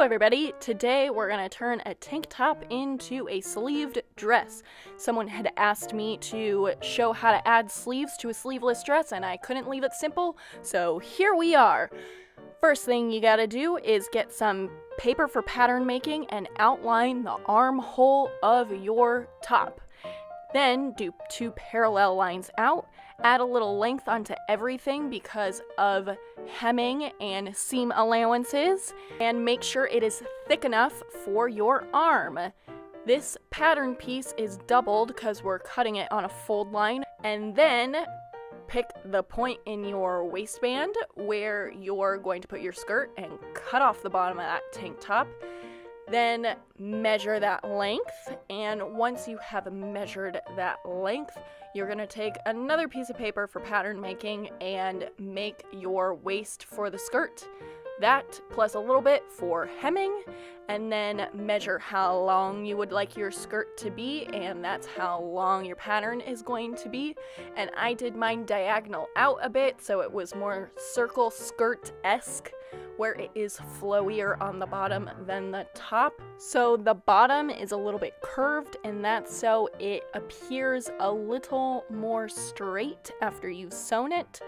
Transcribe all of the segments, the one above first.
everybody, today we're going to turn a tank top into a sleeved dress. Someone had asked me to show how to add sleeves to a sleeveless dress and I couldn't leave it simple, so here we are. First thing you gotta do is get some paper for pattern making and outline the armhole of your top. Then do 2 parallel lines out, add a little length onto everything because of hemming and seam allowances, and make sure it is thick enough for your arm. This pattern piece is doubled because we're cutting it on a fold line, and then pick the point in your waistband where you're going to put your skirt and cut off the bottom of that tank top. Then measure that length, and once you have measured that length, you're going to take another piece of paper for pattern making and make your waist for the skirt. That plus a little bit for hemming, and then measure how long you would like your skirt to be, and that's how long your pattern is going to be. And I did mine diagonal out a bit so it was more circle skirt-esque, where it is flowier on the bottom than the top. So the bottom is a little bit curved, and that's so it appears a little more straight after you've sewn it,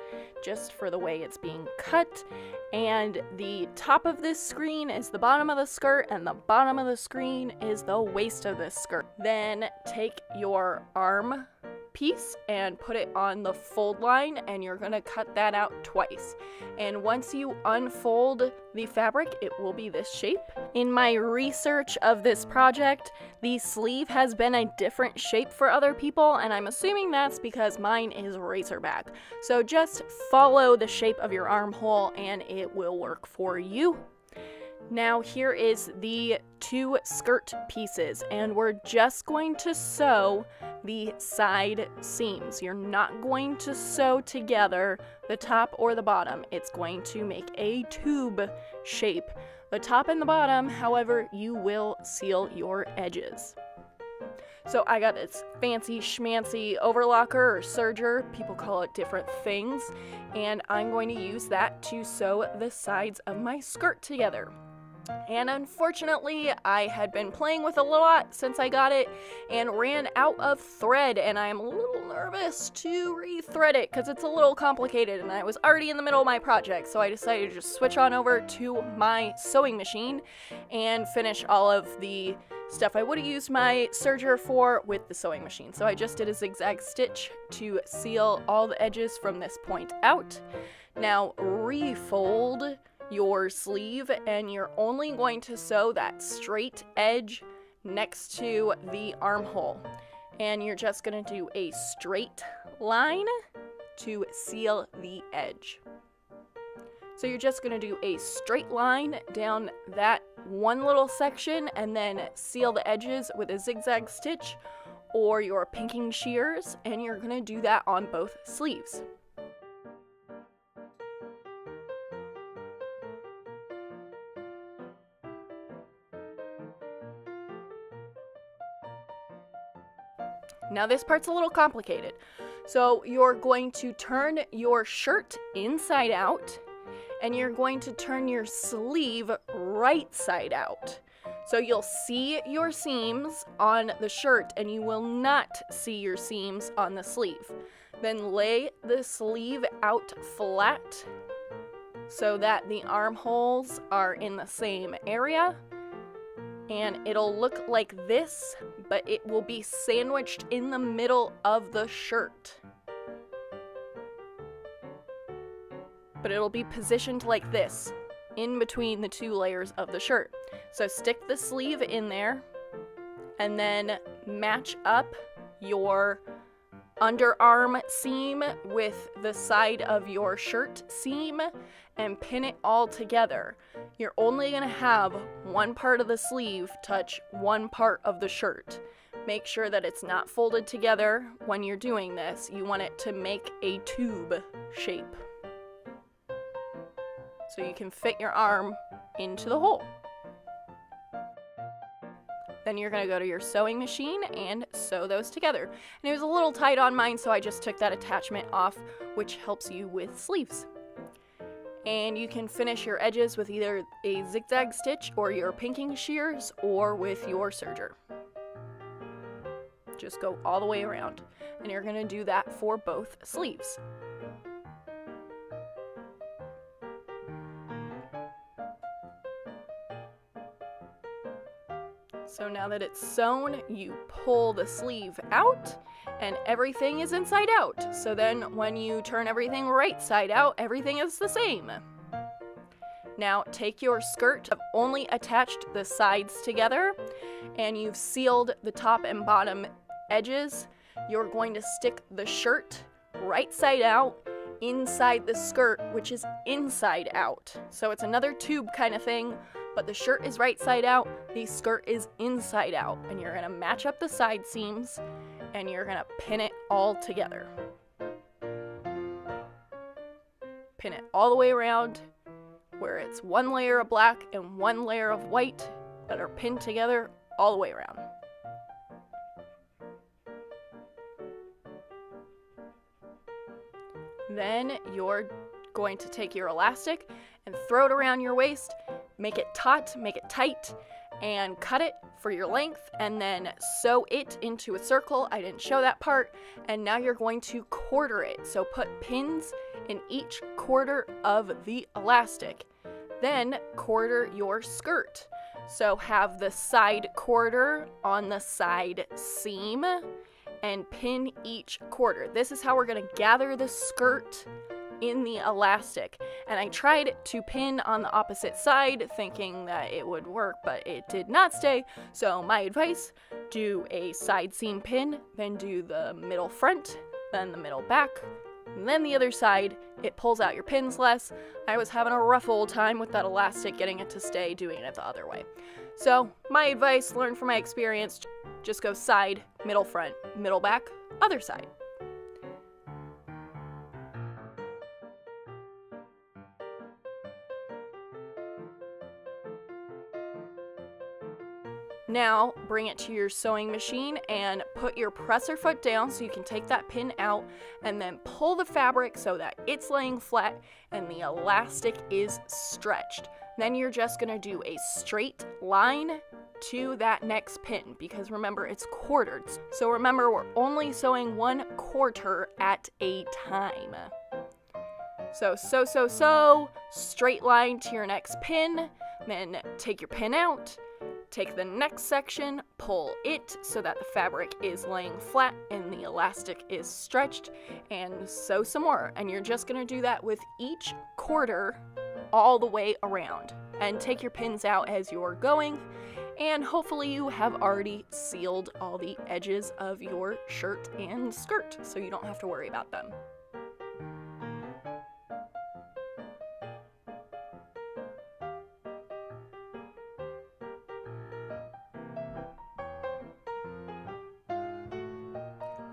just for the way it's being cut. And the top of this screen is the bottom of the skirt, and the bottom of the screen is the waist of this skirt. Then take your arm piece and put it on the fold line, and you're going to cut that out twice. And once you unfold the fabric, it will be this shape. In my research of this project, the sleeve has been a different shape for other people, and I'm assuming that's because mine is racerback. So just follow the shape of your armhole and it will work for you. Now here is the 2 skirt pieces, and we're just going to sew the side seams. You're not going to sew together the top or the bottom. It's going to make a tube shape. The top and the bottom, however, you will seal your edges. So I got this fancy schmancy overlocker or serger, people call it different things, and I'm going to use that to sew the sides of my skirt together. And unfortunately, I had been playing with it a lot since I got it and ran out of thread, and I'm a little nervous to re-thread it because it's a little complicated, and I was already in the middle of my project, so I decided to just switch on over to my sewing machine and finish all of the stuff I would have used my serger for with the sewing machine. So I just did a zigzag stitch to seal all the edges from this point out. Now refold your sleeve, and you're only going to sew that straight edge next to the armhole, and you're just going to do a straight line to seal the edge. So you're just going to do a straight line down that one little section and then seal the edges with a zigzag stitch or your pinking shears, and you're going to do that on both sleeves. Now this part's a little complicated. So you're going to turn your shirt inside out, and you're going to turn your sleeve right side out. So you'll see your seams on the shirt and you will not see your seams on the sleeve. Then lay the sleeve out flat so that the armholes are in the same area. And it'll look like this, but it will be sandwiched in the middle of the shirt. But it'll be positioned like this, in between the 2 layers of the shirt. So stick the sleeve in there, and then match up your underarm seam with the side of your shirt seam and pin it all together. You're only going to have one part of the sleeve touch one part of the shirt. Make sure that it's not folded together when you're doing this. You want it to make a tube shape, so you can fit your arm into the hole. Then you're going to go to your sewing machine and sew those together. And it was a little tight on mine, so I just took that attachment off, which helps you with sleeves. And you can finish your edges with either a zigzag stitch or your pinking shears or with your serger. Just go all the way around. And you're gonna do that for both sleeves. So now that it's sewn, you pull the sleeve out and everything is inside out. So then when you turn everything right side out, everything is the same. Now take your skirt, I've only attached the sides together and you've sealed the top and bottom edges. You're going to stick the shirt right side out inside the skirt, which is inside out. So it's another tube kind of thing, but the shirt is right side out, the skirt is inside out. And you're gonna match up the side seams and you're gonna pin it all together. Pin it all the way around where it's one layer of black and one layer of white that are pinned together all the way around. Then you're going to take your elastic and throw it around your waist, make it taut, make it tight, and cut it for your length, and then sew it into a circle. I didn't show that part. And now you're going to quarter it. So put pins in each quarter of the elastic. Then quarter your skirt. So have the side quarter on the side seam and pin each quarter. This is how we're gonna gather the skirt in the elastic. And I tried to pin on the opposite side thinking that it would work, but it did not stay. So my advice, do a side seam pin, then do the middle front, then the middle back, and then the other side. It pulls out your pins less. I was having a rough old time with that elastic, getting it to stay, doing it the other way. So my advice, learn from my experience, just go side, middle front, middle back, other side. Now bring it to your sewing machine and put your presser foot down so you can take that pin out, and then pull the fabric so that it's laying flat and the elastic is stretched. Then you're just gonna do a straight line to that next pin, because remember, it's quartered. So remember, we're only sewing 1/4 at a time. So sew, straight line to your next pin, then take your pin out, take the next section, pull it so that the fabric is laying flat and the elastic is stretched, and sew some more. And you're just gonna do that with each quarter all the way around. And take your pins out as you're going, and hopefully you have already sealed all the edges of your shirt and skirt, so you don't have to worry about them.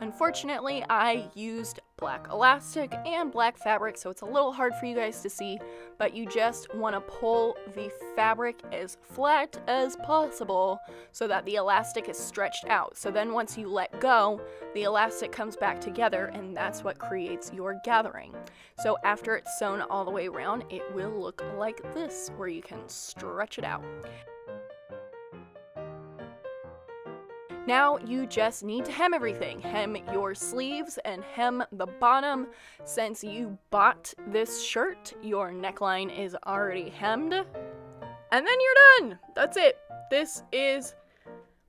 Unfortunately, I used black elastic and black fabric, so it's a little hard for you guys to see, but you just want to pull the fabric as flat as possible so that the elastic is stretched out. So then once you let go, the elastic comes back together, and that's what creates your gathering. So after it's sewn all the way around, it will look like this, where you can stretch it out. Now you just need to hem everything. Hem your sleeves and hem the bottom. Since you bought this shirt, your neckline is already hemmed. And then you're done! That's it. This is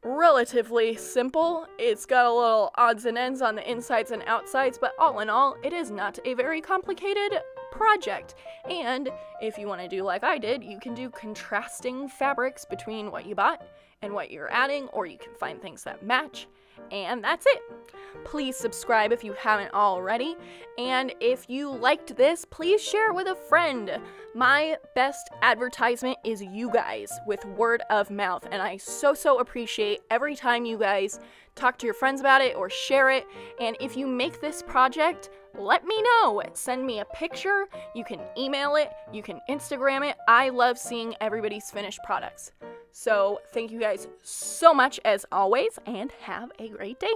relatively simple. It's got a little odds and ends on the insides and outsides, but all in all, it is not a very complicated project. And if you want to do like I did, you can do contrasting fabrics between what you bought and what you're adding, or you can find things that match, and that's it. Please subscribe if you haven't already, and if you liked this, please share it with a friend. My best advertisement is you guys, with word of mouth, and I so appreciate every time you guys talk to your friends about it or share it. And if you make this project, let me know. Send me a picture. You can email it. You can Instagram it. I love seeing everybody's finished products. So thank you guys so much as always, and have a great day.